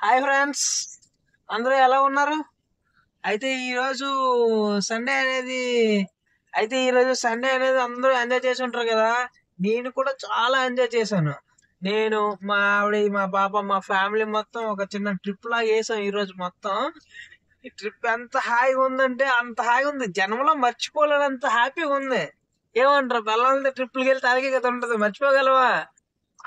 Hi friends, అందరూ ఎలా ఉన్నారు? అయితే ఈరోజు సండే అనేది ఈరోజు సండే అనేది అందరూ ఎంజాయ్ చేసి ఉంటారు కదా. నేను కూడా చాలా ఎంజాయ్ చేశాను. నేను, మా ఆవిడ, మా పాప, మా ఫ్యామిలీ మొత్తం ఒక చిన్న ట్రిప్ లాగా వేసాం ఈ రోజు మొత్తం. ఈ ట్రిప్ ఎంత హాయిగా ఉందంటే అంత హాయిగా ఉంది. జన్మలో మర్చిపోలేనంత హ్యాపీగా ఉంది. ఏమంటారు, పిల్లలతో ట్రిప్లకి వెళ్తే అలాగే కదా ఉంటది, మర్చిపోగలవా?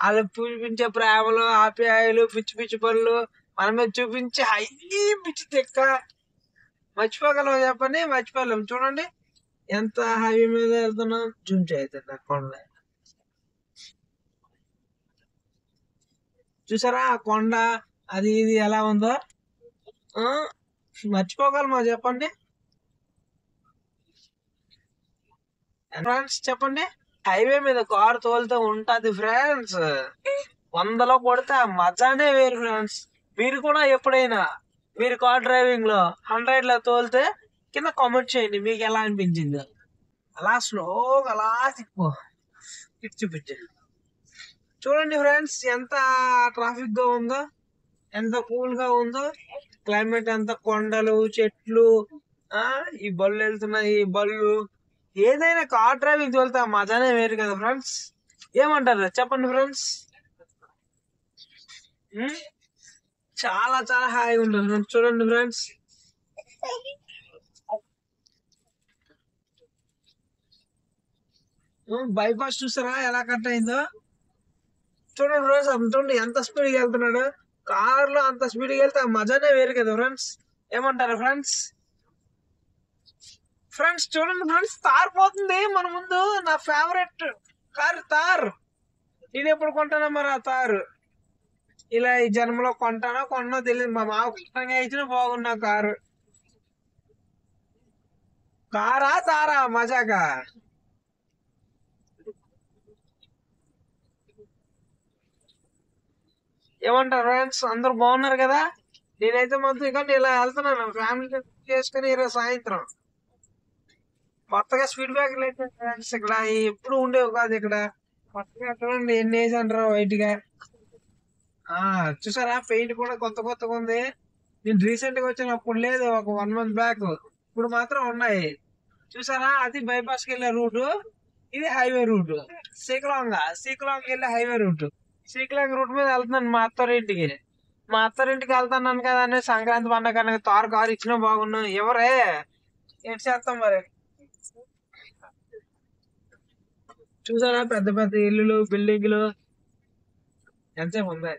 వాళ్ళు చూపించే ప్రేమలు, ఆప్యాయలు, పిచ్చి పిచ్చి పనులు మన మీద చూపించే హై పిచ్చి తెక్క మర్చిపోగలం చెప్పండి? మర్చిపోలేం. చూడండి ఎంత హైవే మీద వెళ్తున్నాం. జూమ్ చేయొద్దండి ఆ కొండ. చూసారా ఆ కొండ, అది ఇది ఎలా ఉందో? ఆ మర్చిపోగలమా చెప్పండి ఫ్రెండ్స్? చెప్పండి. హైవే మీద కారు తోలుతూ ఉంటది ఫ్రెండ్స్, వందలో కొడితే ఆ మజానే వేరు ఫ్రెండ్స్. మీరు కూడా ఎప్పుడైనా మీరు కార్ డ్రైవింగ్ లో 100 లో తోలితే కింద కామెంట్ చేయండి మీకు ఎలా అనిపించింది. అలా స్లోగా అలా తిప్పు, ఇటు చూపించు. చూడండి ఫ్రెండ్స్ ఎంత ట్రాఫిక్ గా ఉందో, ఎంత కూల్ గా ఉందో. క్లైమేట్ ఎంత, కొండలు, చెట్లు, ఆ ఈ బళ్ళు వెళ్తున్నాయి, ఈ బళ్ళు. ఏదైనా కార్ డ్రైవింగ్ తోలితే ఆ మజానే వేరు కదా ఫ్రెండ్స్. ఏమంటారు చెప్పండి ఫ్రెండ్స్? చాలా చాలా హాయిగా ఉంటుంది ఫ్రెండ్స్. చూడండి ఫ్రెండ్స్, బైపాస్ చూసారా ఎలా కట్ అయిందో? చూడండి ఫ్రెండ్స్, చూడండి ఎంత స్పీడ్గా వెళ్తున్నాడు. కార్ లో అంత స్పీడ్గా వెళ్తే ఆ మజానే వేరు కదా ఫ్రెండ్స్. ఏమంటారు ఫ్రెండ్స్? ఫ్రెండ్స్ చూడండి ఫ్రెండ్స్, తార్ పోతుంది మన ముందు. నా ఫేవరెట్ కార్ తార్. నేను ఎప్పుడు కొంటానా మరి ఆ తారు? ఇలా ఈ జన్మలో కొంటానో కొన్నో తెలియదు. మా మామ ఖచ్చితంగా ఇచ్చిన బాగున్నా కారు. కారా తారా మజాకా? ఏమంటారు ఫ్రెండ్స్? అందరు బాగున్నారు కదా? నేనైతే మొత్తం ఇక్కడ ఇలా వెళ్తున్నాను ఫ్యామిలీ చేసుకుని ఈరోజు సాయంత్రం. కొత్తగా స్పీడ్ బ్రేకర్లు అయితే ఫ్రెండ్స్ ఇక్కడ ఎప్పుడు ఉండేవి కాదు ఇక్కడ. కొత్తగా చూడండి ఎన్ని వేసాంటారు వైట్ గా. చూసారా పెయింట్ కూడా కొత్త కొత్తగా ఉంది. నేను రీసెంట్ గా వచ్చినప్పుడు లేదు, ఒక 1 మంత్ బ్యాక్. ఇప్పుడు మాత్రం ఉన్నాయి. చూసారా, అది బైపాస్ కి వెళ్ళే రూట్, ఇది హైవే రూట్. శ్రీకాకుళంకి వెళ్ళే హైవే రూట్. శ్రీకాకుళం రూట్ మీద వెళ్తున్నాను మా అత్తారింటికి. మా అత్తారింటికి వెళ్తాను కదా అని సంక్రాంతి పండగ కనుక కారు ఇచ్చినా బాగున్నాను. ఎవరే ఏంటి చేస్తాం మరి. చూసారా పెద్ద పెద్ద ఇల్లులు, బిల్డింగ్లు. ఎంతసేపు ఉంది?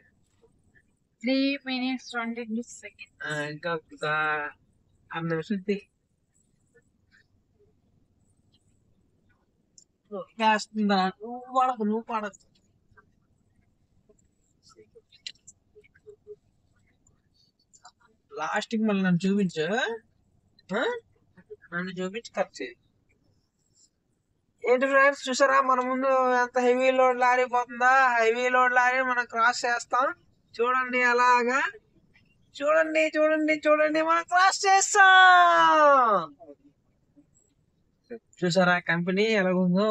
3 minutes 22 seconds. ఇంకా ఒక 6 నిమిషాలు వేస్తుందా? నువ్వు పడకు. లాస్ట్ కి మళ్ళీ నన్ను చూపించు. నన్ను చూపించి ఖర్చు. ఏంటి ఫ్రెండ్స్ చూసారా మన ముందు ఎంత హెవీ లోడ్ లారీ పోతుందా? హెవీ లోడ్ లారీ మనం క్రాస్ చేస్తాం. చూడండి అలాగా. చూడండి చూడండి చూడండి, మనం క్రాస్ చేస్తాం. చూసారా కంపెనీ ఎలాగుందో?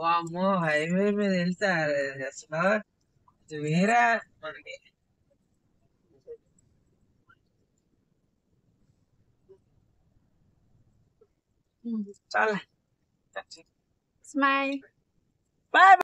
వామ్మో, హైవే మీద వెళ్తే అసలు ఇది వేరే మనకి. చాలా Smile. బాయ్.